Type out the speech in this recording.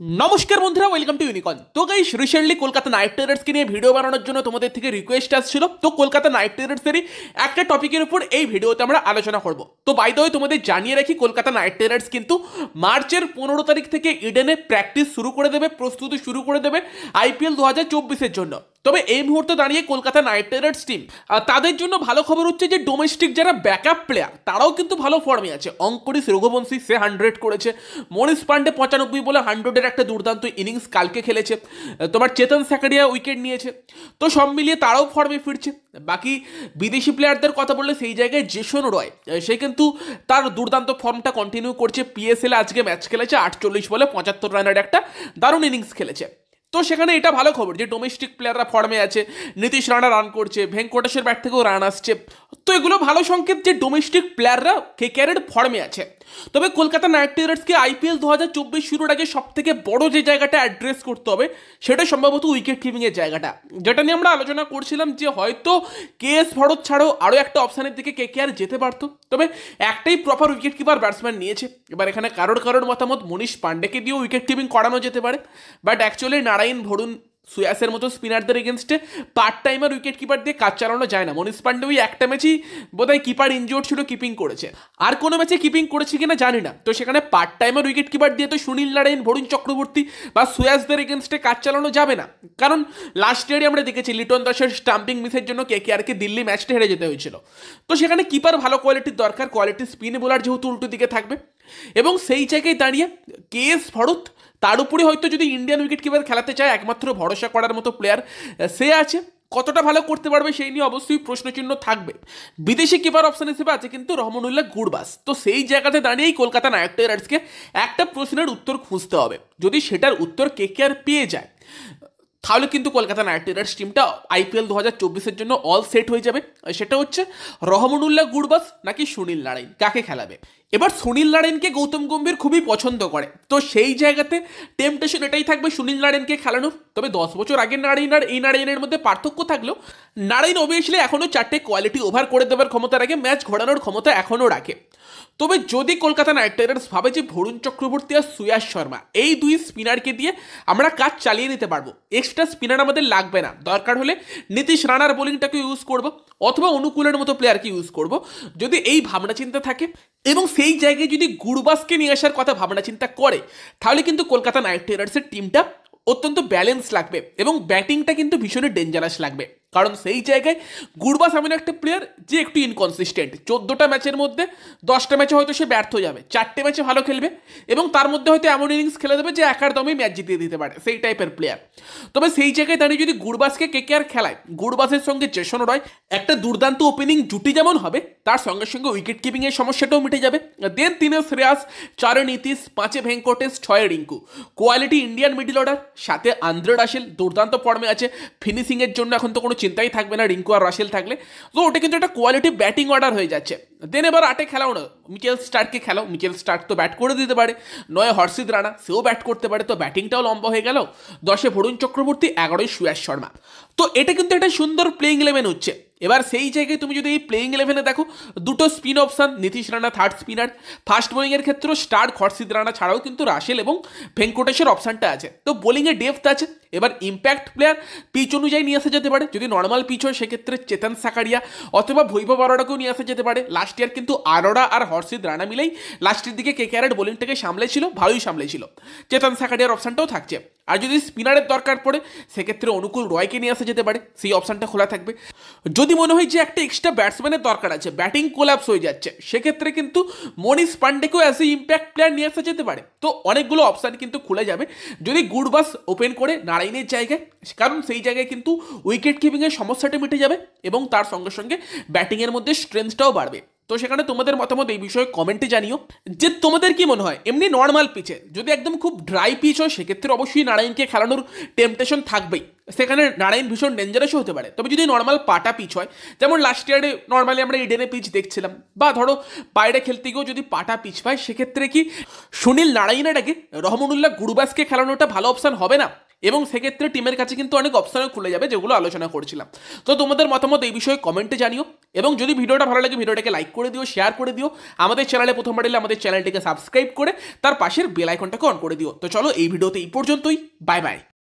নমস্কার বন্ধুরা, welcome to unicorn. তো গাইস, রিসেন্টলি কলকাতা নাইট রাইডার্সকে নিয়ে ভিডিও বানানোর জন্য তোমাদের থেকে রিকোয়েস্ট আসছিল। তো কলকাতা নাইট রাইডার্সেরই একটা টপিকের উপর এই ভিডিওতে আমরা আলোচনা করব। তো বাই দ্য ওয়ে তোমাদের জানিয়ে রাখি, কলকাতা নাইট রাইডার্স কিন্তু মার্চের 15 তারিখ থেকে ইডেনে প্র্যাকটিস শুরু করে দেবে, প্রস্তুতি শুরু করে দেবে আইপিএল 2024-এর জন্য। তবে এই মুহূর্তে দাঁড়িয়ে কলকাতা নাইট রাইডার্স টিম তাদের জন্য ভালো খবর হচ্ছে যে ডোমেস্টিক যারা ব্যাকআপ প্লেয়ার তারাও কিন্তু ভালো ফর্মে আছে। অঙ্কুরিশ রঘুবংশী সে 100 করেছে, মনীষ পান্ডে 95 বলে 100-এর একটা দুর্দান্ত ইনিংস কালকে খেলেছে। তোমার চেতন সাকারিয়া উইকেট নিয়েছে। তো সব মিলিয়ে তারাও ফর্মে ফিরছে। বাকি বিদেশি প্লেয়ারদের কথা বললে সেই জায়গায় জেসন রয় সে কিন্তু তার দুর্দান্ত ফর্মটা কন্টিনিউ করছে। পিএসএল আজকে ম্যাচ খেলেছে, 48 বলে 75 রানের একটা দারুণ ইনিংস খেলেছে। তো সেখানে এটা ভালো খবর যে ডোমেস্টিক প্লেয়াররা ফর্মে আছে। নীতিশ রানা রান করছে, ভেঙ্কটেশের ব্যাট থেকেও রান আসছে। তো এগুলো ভালো সংকেত যে ডোমেস্টিক প্লেয়াররা কেকেআরের ফর্মে আছে। তবে কলকাতা নাইট রাইডার্সকে আইপিএল 2024 শুরুর আগে সব থেকে বড় যে জায়গাটা অ্যাড্রেস করতে হবে সেটা সম্ভবত উইকেট কিপিংয়ের জায়গাটা, যেটা নিয়ে আমরা আলোচনা করছিলাম যে হয়তো কেএস ভরত ছাড়াও আরও একটা অপশানের দিকে কেকেআর যেতে পারতো। তবে একটাই প্রপার উইকেট কিপার ব্যাটসম্যান নিয়েছে। এবার এখানে কারোর মতামত মনীষ পান্ডেকে দিয়েও উইকেট কিপিং করানো যেতে পারে, বাট অ্যাকচুয়ালি নারায়ণ ভরুণ সুয়াসের মতো স্পিনারদের এগেনস্টে পার্ট টাইমার উইকেট কিপার দিয়ে কাজ চালানো যায় না। মনীষ পান্ডে ওই একটা ম্যাচই বোধহয় কিপার ইনজোর্ড ছিল, কিপিং করেছে, আর কোনো ম্যাচে কিপিং করেছে কিনা জানি না। তো সেখানে পার্ট টাইমার উইকেট কিপার দিয়ে তো সুনীল নারায়ণ, বরুণ চক্রবর্তী বা সুয়াসদের এগেনস্টে কাজ চালানো যাবে না। কারণ লাস্ট ইয়ারে আমরা দেখেছি লিটন দাসের স্টাম্পিং মিসের জন্য কেকেআরকে দিল্লি ম্যাচটা হেরে যেতে হয়েছিল। তো সেখানে কিপার ভালো কোয়ালিটির দরকার, কোয়ালিটি স্পিন বোলার যেহেতু উল্টো দিকে থাকবে। এবং সেই জায়গায় দাঁড়িয়ে কেএস ভরত, তার উপরে হয়তো যদি ইন্ডিয়ান উইকেট কিপার খেলাতে চায় একমাত্র ভরসা করার মতো প্লেয়ার সে আছে। কতটা ভালো করতে পারবে সেই নিয়ে অবশ্যই প্রশ্নচিহ্ন থাকবে। বিদেশি কিপার অপশন হিসেবে আছে কিন্তু রহমানুল্লাহ গুরবাস। তো সেই জায়গাতে দাঁড়িয়েই কলকাতা নাইট রাইডার্সকে একটা প্রশ্নের উত্তর খুঁজতে হবে। যদি সেটার উত্তর কেকেআর পেয়ে যায় তাহলে কিন্তু কলকাতা নাইট রাইডার্স টিমটা আইপিএল 2024-এর জন্য অল সেট হয়ে যাবে। সেটা হচ্ছে রহমানুল্লাহ গুরবাস নাকি সুনীল নারায়ণ, কাকে খেলাবে। এবার সুনীল নারায়ণকে গৌতম গম্ভীর খুবই পছন্দ করে। তো সেই জায়গাতে টেম্পটেশন এটাই থাকবে সুনীল নারায়ণকে খেলানোর। তবে 10 বছর আগের নারায়ণ আর এই নারায়ণের মধ্যে পার্থক্য থাকলেও নারায়ণ অবভিয়াসলি এখনও 4টে কোয়ালিটি ওভার করে দেওয়ার ক্ষমতা রাখে, ম্যাচ ঘোরানোর ক্ষমতা এখনও রাখে। তবে যদি কলকাতা নাইট রাইডার্স ভাবে যে বরুণ চক্রবর্তী আর সুয়াস শর্মা এই দুই স্পিনারকে দিয়ে আমরা কাজ চালিয়ে নিতে পারবো, এক্সট্রা স্পিনার আমাদের লাগবে না, দরকার হলে নীতিশ রানার বোলিংটাকে ইউজ করব অথবা অনুকূলের মতো প্লেয়ারকে ইউজ করব, যদি এই ভাবনা চিন্তা থাকে এবং সেই জায়গায় যদি গুরবাসকে নিয়ে আসার কথা ভাবনা চিন্তা করে, তাহলে কিন্তু কলকাতা নাইট রাইডার্সের টিমটা অত্যন্ত ব্যালেন্স লাগবে এবং ব্যাটিংটা কিন্তু ভীষণই ডেঞ্জারাস লাগবে। কারণ সেই জায়গায় গুরবাস এমন একটা প্লেয়ার যে একটু ইনকনসিস্টেন্ট। 14টা ম্যাচের মধ্যে 10টা ম্যাচে হয়তো সে ব্যর্থ যাবে, 4টে ম্যাচে ভালো খেলবে এবং তার মধ্যে হয়তো এমন ইনিংস খেলে দেবে যে একার দমেই ম্যাচ জিতিয়ে দিতে পারে, সেই টাইপের প্লেয়ার। তবে সেই জায়গায় দাঁড়িয়ে যদি গুরবাসকে কেকেআর খেলায়, গুরবাসের সঙ্গে জেসন রয় একটা দুর্দান্ত ওপেনিং জুটি যেমন হবে, তার সঙ্গে সঙ্গে উইকেট কিপিংয়ের সমস্যাটাও মিটে যাবে। দেন 3-এ শ্রেয়াস, 4-এ নীতিশ, 5-এ ভেঙ্কটেশ, 6-এ Rinku, quality Indian middle order, সাথে আন্দ্রে রাসেল দুর্দান্ত ফর্মে আছে। ফিনিশিংয়ের জন্য এখন তো কোনো চিন্তাই থাকবে না রিঙ্কু আর রাসেল থাকলে। তো ওটা কিন্তু একটা কোয়ালিটি ব্যাটিং অর্ডার হয়ে যাচ্ছে। দেন এবার 8-এ খেলাও না, মিচেল স্টার্ককে খেলাও। মিচেল স্টার্ক তো ব্যাট করে দিতে পারে, 9-এ হর্ষিত রানা সেও ব্যাট করতে পারে, তো ব্যাটিংটাও লম্বা হয়ে গেল। 10-এ বরুণ চক্রবর্তী, 11-এ সুয়াস শর্মা। তো এটা কিন্তু একটা সুন্দর প্লেইং 11 হচ্ছে। এবার সেই জায়গায় তুমি যদি এই প্লেইং 11-এ দেখো, দুটো spin option, Nitish Rana third spinner, fast বোলিংয়ের ক্ষেত্রেও স্টার্ক, হর্ষিত রানা ছাড়াও কিন্তু রাসেল এবং ভেঙ্কটেশের অপশানটা আছে। তো বোলিংয়ে ডেপথ আছে। এবার ইম্প্যাক্ট প্লেয়ার পিচ অনুযায়ী নিয়ে আসা যেতে পারে। যদি নর্মাল পিচ হয় সেক্ষেত্রে চেতন সাকারিয়া অথবা বৈভব অরোরাকেও নিয়ে আসা যেতে পারে। লাস্ট ইয়ার কিন্তু আরোরা আর হর্ষিত রানা মিলেই লাস্টের দিকে কেকেআরের বোলিংটাকে সামলেছিল, ভালোই সামলেছিল। চেতন সাকারিয়ার অপশানটাও থাকছে। আর যদি স্পিনারের দরকার পড়ে সেক্ষেত্রে অনুকূল রয়কে নিয়ে আসা যেতে পারে, সেই অপশানটা খোলা থাকবে। যদি মনে হয় যে একটা এক্সট্রা ব্যাটসম্যানের দরকার আছে, ব্যাটিং কোলাপস হয়ে যাচ্ছে, সেক্ষেত্রে কিন্তু মনীষ পান্ডেকেও অ্যাজ এ ইম্প্যাক্ট প্লেয়ার নিয়ে আসা যেতে পারে। তো অনেকগুলো অপশান কিন্তু খুলে যাবে যদি গুরবাস ওপেন করে নারায়ণের জায়গায়, কারণ সেই জায়গায় কিন্তু উইকেট কিপিংয়ের সমস্যাটা মিটে যাবে এবং তার সঙ্গে সঙ্গে ব্যাটিংয়ের মধ্যে স্ট্রেংথটাও বাড়বে। তো সেখানে তোমাদের মতামত এই বিষয়ে কমেন্টে জানিও যে তোমাদের কি মনে হয়। এমনি নর্মাল পিচে যদি একদম খুব ড্রাই পিচ হয় সেক্ষেত্রে অবশ্যই নারায়ণকে খেলানোর টেম্পটেশন থাকবেই, সেখানে নারায়ণ ভীষণ ডেঞ্জারাসও হতে পারে। তবে যদি নর্মাল পাটা পিচ হয়, যেমন লাস্ট ইয়ারে নর্মালি আমরা ইডেনে পিচ দেখছিলাম, বা ধরো বাইরে খেলতে গিয়েও যদি পাটা পিচ পায়, সেক্ষেত্রে কি সুনীল নারায়ণের আগে রহমানুল্লাহ গুরবাসকে খেলানোটা ভালো অপশান হবে না? এবং সেক্ষেত্রে টিমের কাছে কিন্তু অনেক অপশানও খুলে যাবে, যেগুলো আলোচনা করছিলাম। তো তোমাদের মতামত এই বিষয়ে কমেন্টে জানিও। এবং যদি ভিডিওটা ভালো লাগে ভিডিওটাকে লাইক করে দিও, শেয়ার করে দিও। আমাদের চ্যানেলে প্রথমবার এলে আমাদের চ্যানেলটিকে সাবস্ক্রাইব করে তার পাশের বেল আইকনটাকে অন করে দিও। তো চলো এই ভিডিওতে এই পর্যন্তই, বাই বাই।